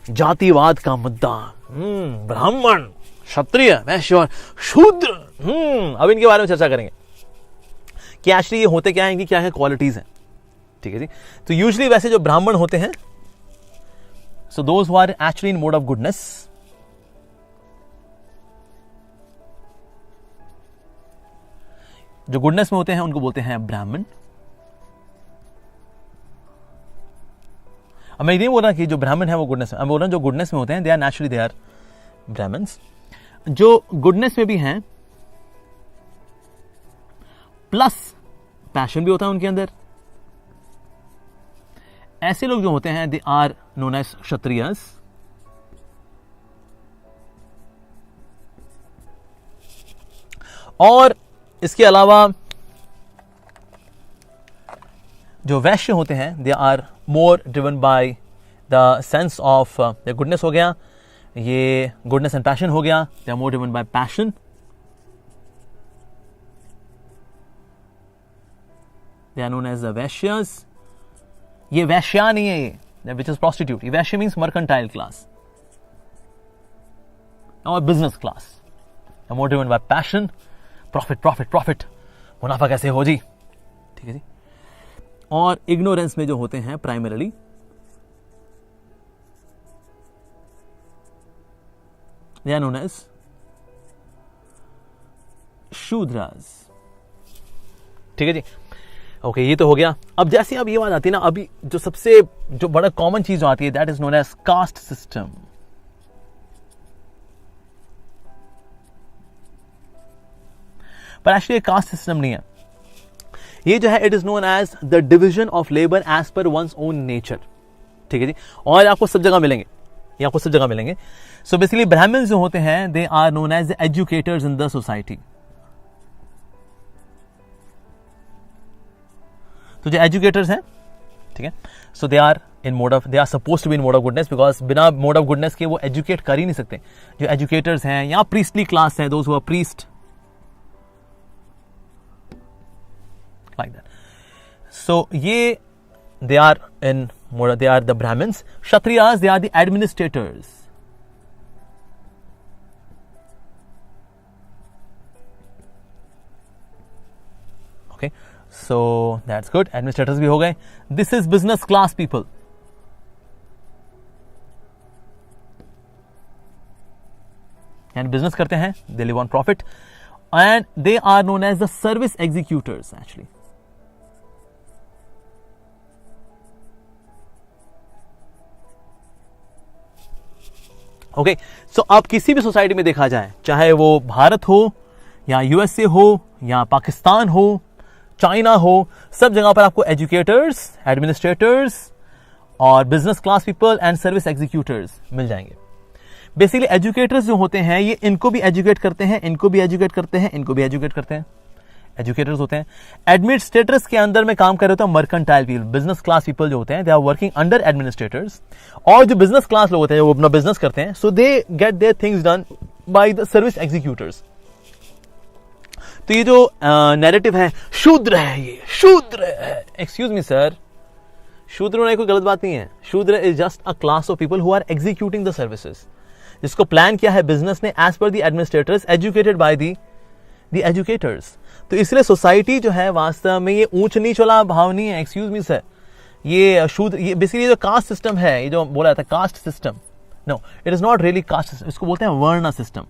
जातिवाद का मुद्दा, ब्राह्मण, क्षत्रिय, वैश्य, शूद्र, अब इनके बारे में चर्चा करेंगे कि एक्चुअली ये होते क्या है, इनकी क्या है क्वालिटीज हैं, ठीक है जी। तो यूजुअली वैसे जो ब्राह्मण होते हैं, so those who are actually in mode of goodness, जो गुडनेस में होते हैं उनको बोलते हैं ब्राह्मण। अब मैं ये नहीं बोल रहा कि जो ब्राह्मण है वो गुडनेस में, मैं बोल रहा हूं जो गुडनेस में होते हैं they are naturally they are Brahmins. जो गुडनेस में भी हैं प्लस पैशन भी होता है उनके अंदर, ऐसे लोग जो होते हैं they are known as Kshatriyas. और इसके अलावा जो वैश्य होते हैं they are more driven by the sense of goodness हो गया, ये गुडनेस एंड पैशन हो गया, they are more driven by passion. They are known as the Vaishyas. ये वैश्या नहीं है, ये विच इज प्रोस्टिट्यूट। ये वैश्य मीन्स मर्केंटाइल क्लास और business class, more driven by passion, profit profit profit, मुनाफा कैसे हो जी, ठीक है जी। और इग्नोरेंस में जो होते हैं primarily they are known as Shudras, ठीक है जी। ओके, ये तो हो गया। अब जैसे अब ये बात आती है ना, अभी जो सबसे जो बड़ा कॉमन चीज जो आती है that is known as caste system. पर एक्चुअली कास्ट सिस्टम नहीं है ये, जो है it is known as the division of labour as per one's own nature, ठीक है जी। और आपको सब जगह मिलेंगे, ये आपको सब जगह मिलेंगे। सो बेसिकली ब्राह्मण्स जो होते हैं they are known as the educators in the society. तो जो एजुकेटर्स हैं, ठीक है, so they are in mode of, they are suppose to be in mode of goodness, because बिना मोड ऑफ गुडनेस के वो एजुकेट कर ही नहीं सकते। जो एजुकेटर्स हैं या प्रीस्टली क्लास है, those who are priest, like that. So they are in more, they are the Brahmins. Kshatriyas, they are the administrators. Okay, so that's good. Administrators भी हो गए. This is business class people. And business करते हैं, they live on profit, and they are known as the service executors actually. Okay, so अब किसी भी society में देखा जाए, चाहे वो भारत हो या यूएसए हो या पाकिस्तान हो, चाइना हो, सब जगह पर आपको एजुकेटर्स, एडमिनिस्ट्रेटर्स और business class people and service executors मिल जाएंगे। बेसिकली एजुकेटर्स जो होते हैं ये इनको भी एजुकेट करते हैं, इनको भी एजुकेट करते हैं, इनको भी एजुकेट करते हैं, एजुकेटर्स होते हैं। एडमिनिस्ट्रेटर्स के अंदर में काम कर रहे होते हैं mercantile people, business class people जो होते हैं they are working under administrators. और जो बिजनेस क्लास लोग होते हैं वो अपना बिजनेस करते हैं, so they get their things done by the service executors. तो ये जो नैरेटिव है शूद्र है, ये शूद्र है, एक्सक्यूज मी सर, शूद्र होना कोई गलत बात नहीं है। Shudra is just a class of people who are executing the services, जिसको प्लान किया है बिजनेस ने as per the administrators, educated by the educators. तो इसलिए सोसाइटी जो है वास्तव में ये ऊंच नीच वाला भाव नहीं है, एक्सक्यूज मी सर। ये शूद्र, ये बेसिकली जो कास्ट सिस्टम है, ये जो बोला था caste system, no it is not really caste system, इसको बोलते हैं वर्ण सिस्टम।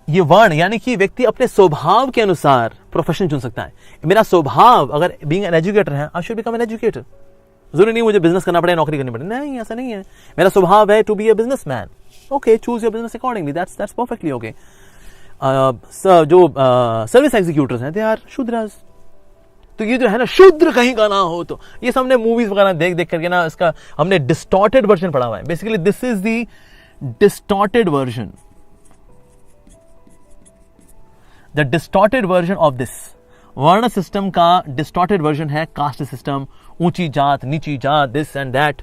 ये वर्ण यानी कि व्यक्ति अपने स्वभाव के अनुसार प्रोफेशन चुन सकता है। मेरा स्वभाव अगर बीइंग एन एजुकेटर है, I should become an educator. जरूरी नहीं मुझे बिजनेस करना पड़े, नौकरी करनी पड़े, नहीं ऐसा नहीं है। मेरा स्वभाव है to be a businessman, okay, choose your business accordingly, that's perfectly okay. जो सर्विस एग्जीक्यूटर्स हैं दे आर शूद्रास। तो ये जो है ना शूद्र कहीं का ना हो, तो ये सब हमने मूवीज वगैरह देख देख करके ना इसका हमने डिस्टॉर्टेड वर्जन पढ़ा हुआ है। Basically this is the distorted version, the distorted version of this वर्ण सिस्टम का डिस्टॉर्टेड वर्जन है कास्ट सिस्टम, ऊंची जात नीची जात, दिस एंड दैट।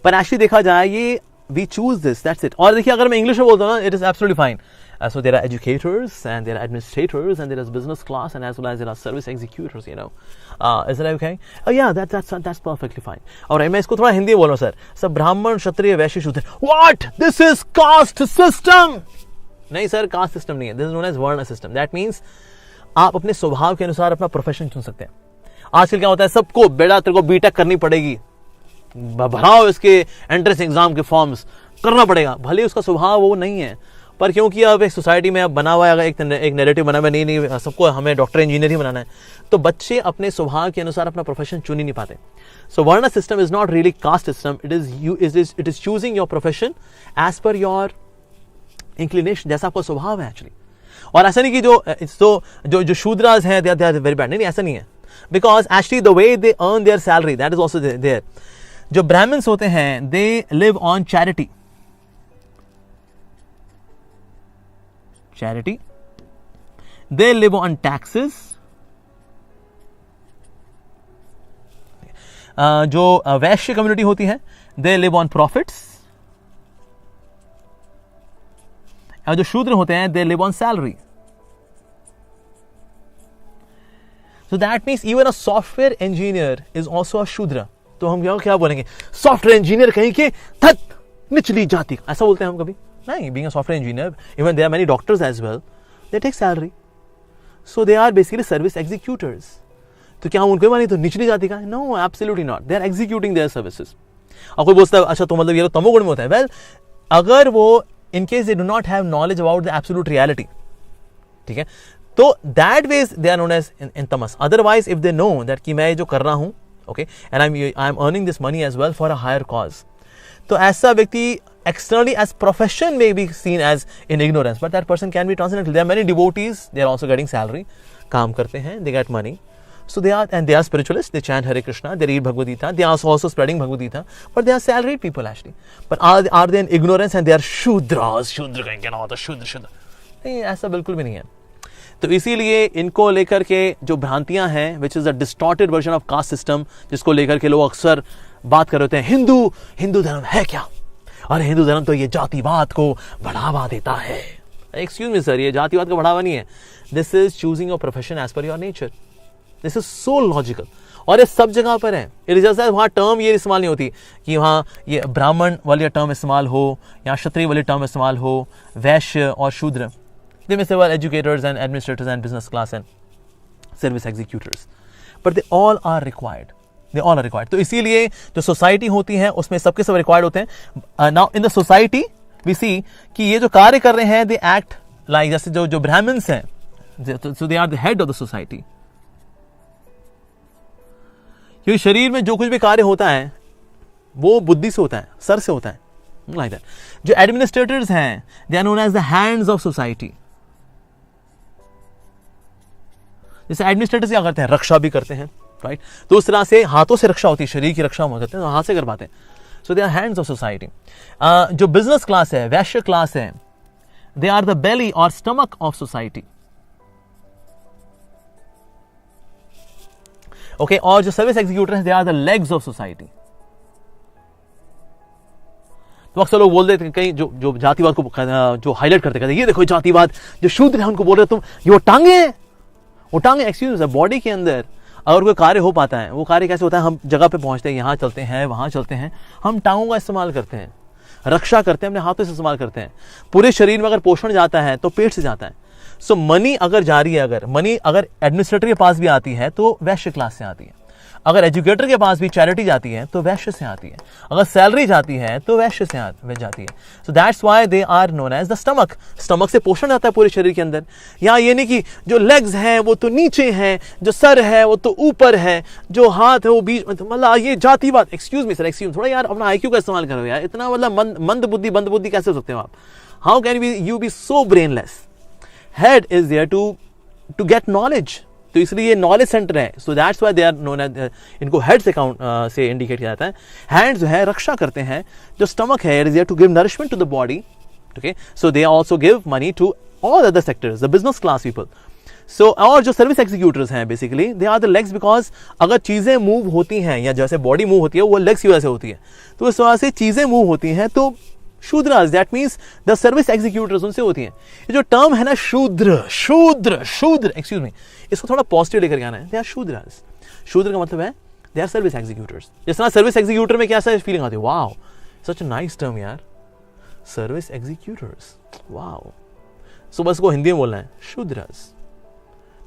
पर एक्चुअली देखा जाए ये we choose this, that's it. और देखिए अगर मैं इंग्लिश में बोलता हूं ना, it is absolutely fine. So there are educators and there are administrators and there is business class and as well as there are service executors, you know. Is that okay? Oh yeah, that's perfectly fine. और मैं इसको थोड़ा हिंदी बोल रहा हूँ sir ब्राह्मण क्षत्रिय वैश्य शूद्र. What? This is caste system. नहीं सर, कास्ट सिस्टम नहीं है. दिस इज नोन एज वर्ण सिस्टम. दैट मीन्स आप अपने स्वभाव के अनुसार अपना प्रोफेशन चुन सकते हैं. आजकल क्या होता है, सबको बेटा तेरे को बीटेक करनी पड़ेगी, भराओ इसके एंट्रेंस एग्जाम के फॉर्म्स, करना पड़ेगा. भले उसका स्वभाव वो नहीं है, पर क्योंकि अब एक सोसाइटी में अब बना हुआ है, एक नैरेटिव बना हुआ है, नहीं सबको हमें डॉक्टर इंजीनियर ही बनाना है, तो बच्चे अपने स्वभाव के अनुसार अपना प्रोफेशन चुन ही नहीं पाते. सो वर्ण system is not really caste system. It is choosing your profession as per your inclination, जैसा आपका स्वभाव है एक्चुअली. और ऐसा नहीं कि जो शूद्रास हैं दे आर वेरी बैड. नहीं, ऐसा नहीं है. Because actually the way they earn their salary, that is also there. जो ब्राह्मण्स होते हैं, they live on charity. They live on taxes. जो वैश्य कम्युनिटी होती है, they live on profits. और जो शूद्र होते हैं, they live on salary. So that means even a software engineer is also a shudra. तो हम क्या बोलेंगे, सॉफ्टवेयर इंजीनियर कहीं के थक निचली जाति, ऐसा बोलते हैं हम कभी नहीं. Being a software engineer, even there are many doctors as well, they take salary. So they are basically service executors. तो क्या हम उनको माने तो निचली जाति का? No, absolutely not. They are executing their services. और कोई बोलता है अच्छा तो मतलब ये लोग तमोगुण में होता है. Well, अगर वो in case they do not have knowledge about the absolute reality, ठीक है, तो that ways they are known as in tamas. Otherwise, if they know that कि मैं जो कर रहा हूँ, okay, and I'm earning this money as well for a higher cause, तो ऐसा व्यक्ति externally as profession may be seen as in ignorance, but that person can be transcendental. There are many devotees, they are also getting salary, काम करते हैं, they get money, so they are spiritualists, they chant Hare Krishna, they read Bhagavad Gita, they are also spreading Bhagavad Gita, but they are salaried people actually. But are they in ignorance and they are shudras? शूद्र कहीं क्या ना होता, शूद्र नहीं, ऐसा बिल्कुल भी नहीं है. तो इसीलिए इनको लेकर के जो भ्रांतियां हैं, which is a distorted version of caste system, जिसको लेकर के लोग अक्सर बात कर रहे होते हैं, हिंदू धर्म है क्या, और हिंदू धर्म तो ये जातिवाद को बढ़ावा देता है. एक्सक्यूज मी सर, ये जातिवाद का बढ़ावा नहीं है. This is choosing your profession as per your nature. This is so logical. और ये सब जगह पर है. इट इज जस्ट वहां टर्म ये इस्तेमाल नहीं होती कि वहां ये ब्राह्मण वाली टर्म इस्तेमाल हो या क्षत्रिय वाली टर्म इस्तेमाल हो, वैश्य और शूद्र. They may say, well, educators and administrators and business class and service executors, but they all are required. They all are required. तो इसीलिए जो सोसाइटी होती है उसमें सबके सब रिक्वायर्ड होते हैं. Now in the society we see कि ये जो कार्य कर रहे हैं, they act like, जैसे जो ब्राह्मण्स हैं, so they are the head of the society. क्योंकि शरीर में जो कुछ भी कार्य होता है वो बुद्धि से होता है, सर से होता है, like that. जो एडमिनिस्ट्रेटर्स हैं, they are known as the hands of society. जैसे एडमिनिस्ट्रेटर्स क्या करते हैं, रक्षा भी करते हैं, राइट. तो उस तरह से हाथों से रक्षा होती है, शरीर की रक्षा करते हैं, तो हाथ से कर पाते हैं. So they are hands of society. जो बिजनेस क्लास है, वैश्य क्लास है, दे आर द बेली और स्टमक ऑफ सोसाइटी. ओके, और जो सर्विस एग्जीक्यूटर हैं, they are the legs of society. तो अक्सर लोग बोल देते हैं, कहीं जो जातिवाद को जो हाईलाइट करते हैं, ये देखो जातिवाद, जो शूद्र है उनको बोल रहे तुम, ये वो टांगे हैं, वो टांगे. एक्सक्यूज, बॉडी के अंदर अगर कोई कार्य हो पाता है, वो कार्य कैसे होता है, हम जगह पे पहुंचते हैं, यहाँ चलते हैं, वहां चलते हैं, हम टांगों का इस्तेमाल करते हैं, रक्षा करते हैं, अपने हाथों से इस्तेमाल करते हैं. पूरे शरीर में अगर पोषण जाता है तो पेट से जाता है. सो मनी अगर जा रही है, अगर एडमिनिस्ट्रेटर के पास भी आती है तो वैश्य क्लास से आती है. अगर एजुकेटर के पास भी चैरिटी जाती है तो वैश्य से आती है. अगर सैलरी जाती है तो वैश्य से जाती है. So that's why they are known as the stomach. Stomach से पोषण आता है पूरे शरीर के अंदर. यहाँ ये नहीं कि जो लेग्स हैं वो तो नीचे हैं, जो सर है वो तो ऊपर है, जो हाथ है वो बीच, मतलब ये जातिवाद. एक्सक्यूज मी सर, एक्सक्यूज, थोड़ा यार अपना आईक्यू का इस्तेमाल करो यार. इतना मतलब मंद बुद्धि कैसे हो सकते हो आप? How can you be so brainless? Head is there to get knowledge. तो इसलिए ये नॉलेज सेंटर है. So that's why they are known as, इनको हेड से काउंट से इंडिकेट किया जाता है. हैंड्स जो है रक्षा करते हैं. जो स्टमक है, it is there to give nourishment to the body. Okay, so they also give money to all other sectors, the business class people. So और जो सर्विस एग्जीक्यूटर्स हैं, basically they are the legs, because अगर चीजें move होती हैं या जैसे body move होती है वो लेग्स की वजह से होती है. तो इस वजह से चीजें मूव होती हैं, तो Shudras, that means the service executors, उनसे होती हैं। ये जो टर्म है ना शूद्र शूद्र शूद्र, एक्सक्यूज मी, इसको थोड़ा पॉजिटिव लेकर आना है। दे आर शूद्रास, शूद्र का मतलब है दे आर सर्विस एग्जीक्यूटर्स। जिस तरह सर्विस एग्जीक्यूटर में क्या सा फीलिंग आती है, wow such a nice term यार, सर्विस एग्जीक्यूटर्स, वाओ। सो बस को हिंदी में बोलना है शूद्रास।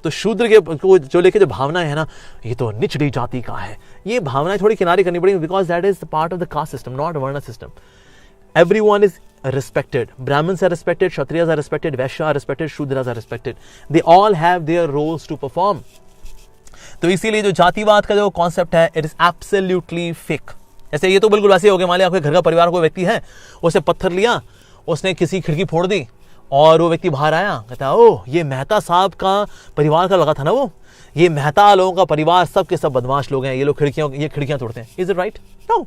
तो शूद्र के को जो लेके जो भावना है ना, ये तो निचली जाति का है, ये भावनाएं थोड़ी किनारे करनी पड़ेगी, because that is part of the caste system, not वर्ण system. Everyone is respected. Brahmins are respected, Kshatriyas are respected, Vaishyas are respected, Shudras are respected. They all have their roles to perform. तो इसीलिए जो जातिवाद का जो concept है, it is absolutely fake. ऐसे ये तो बिल्कुल वैसे हो गया, मान लिया आपके घर का परिवार कोई व्यक्ति है, उसने पत्थर लिया, उसने किसी खिड़की फोड़ दी और वो व्यक्ति बाहर आया, कहता है ओह ये मेहता साहब का परिवार का लगा था ना, वो ये मेहता लोगों का परिवार सब के सब बदमाश लोग हैं, ये लोग खिड़कियां तोड़ते हैं। Is it right? नो।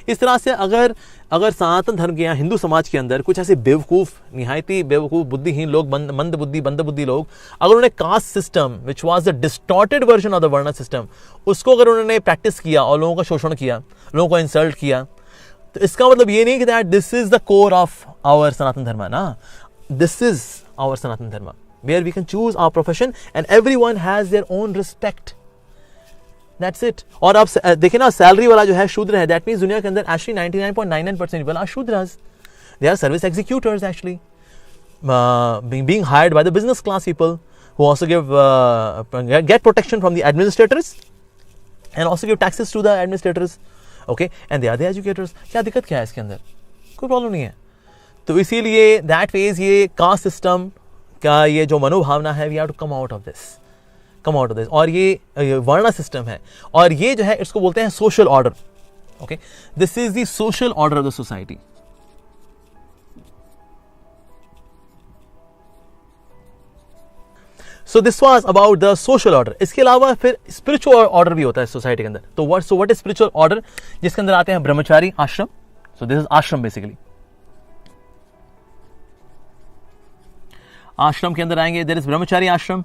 इस तरह से अगर सनातन धर्म के या हिंदू समाज के अंदर कुछ ऐसे बेवकूफ, निहायती बेवकूफ, बुद्धिहीन लोग, मंद बुद्धि लोग, अगर उन्होंने caste system which was the distorted version of the वर्ण सिस्टम, उसको अगर उन्होंने प्रैक्टिस किया और लोगों का शोषण किया, लोगों को इंसल्ट किया, तो इसका मतलब ये नहीं कि that this is the core of our Sanatan Dharma ना, this is our Sanatan Dharma where we can choose our profession and everyone has their own respect. That's it. और आप देखिए ना, सैलरी वाला जो है शूद्र है, दैट मीन्स दुनिया के अंदर actually 99.99% people are Shudras. They are service executors actually, being hired by the business class people who also get protection from the administrators and also give taxes to the administrators. Okay, and they are the educators. क्या दिक्कत क्या है इसके अंदर? कोई problem नहीं है। तो इसीलिए दैट वेज ये कास्ट सिस्टम का ये जो मनोभावना है, we have to come out of this. और ये वर्ण सिस्टम है, और ये जो है इसको बोलते हैं social order. Okay, this is the social order of the society. So this was about the social order. इसके अलावा फिर स्पिरिचुअल ऑर्डर भी होता है सोसाइटी के अंदर। तो व्हाट इज स्पिरिचुअल ऑर्डर, जिसके अंदर आते हैं ब्रह्मचारी आश्रम। सो दिस इज आश्रम बेसिकली। आश्रम के अंदर आएंगे, देयर इज ब्रह्मचारी आश्रम,